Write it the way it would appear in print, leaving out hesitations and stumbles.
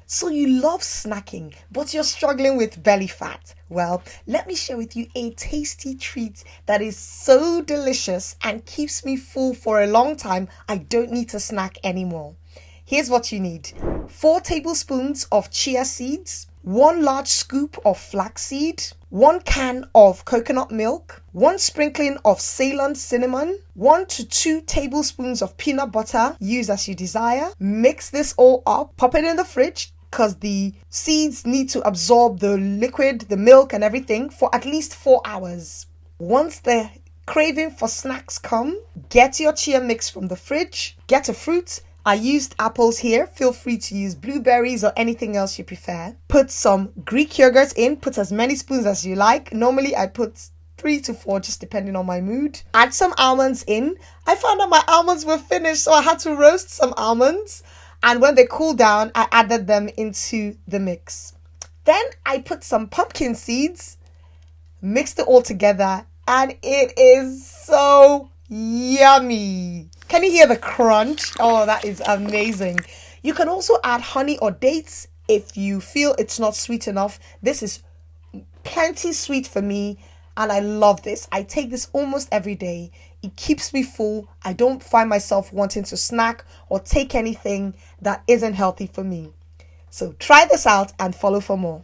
So you love snacking, but you're struggling with belly fat. Well, let me share with you a tasty treat that is so delicious and keeps me full for a long time. I don't need to snack anymore. Here's what you need: 4 tablespoons of chia seeds, 1 large scoop of flaxseed, 1 can of coconut milk, 1 sprinkling of Ceylon cinnamon, 1 to 2 tablespoons of peanut butter, use as you desire. Mix this all up, pop it in the fridge because the seeds need to absorb the liquid, the milk and everything for at least 4 hours. Once the craving for snacks come, get your chia mix from the fridge, get a fruit. I used apples here. Feel free to use blueberries or anything else you prefer. Put some Greek yogurt in. Put as many spoons as you like. Normally I put 3 to 4 just depending on my mood. Add some almonds in. I found out my almonds were finished, so I had to roast some almonds. And when they cooled down, I added them into the mix. Then I put some pumpkin seeds, mixed it all together, and it is so yummy. Can you hear the crunch? Oh, that is amazing. You can also add honey or dates if you feel it's not sweet enough. This is plenty sweet for me, and I love this. I take this almost every day. It keeps me full. I don't find myself wanting to snack or take anything that isn't healthy for me. So try this out and follow for more.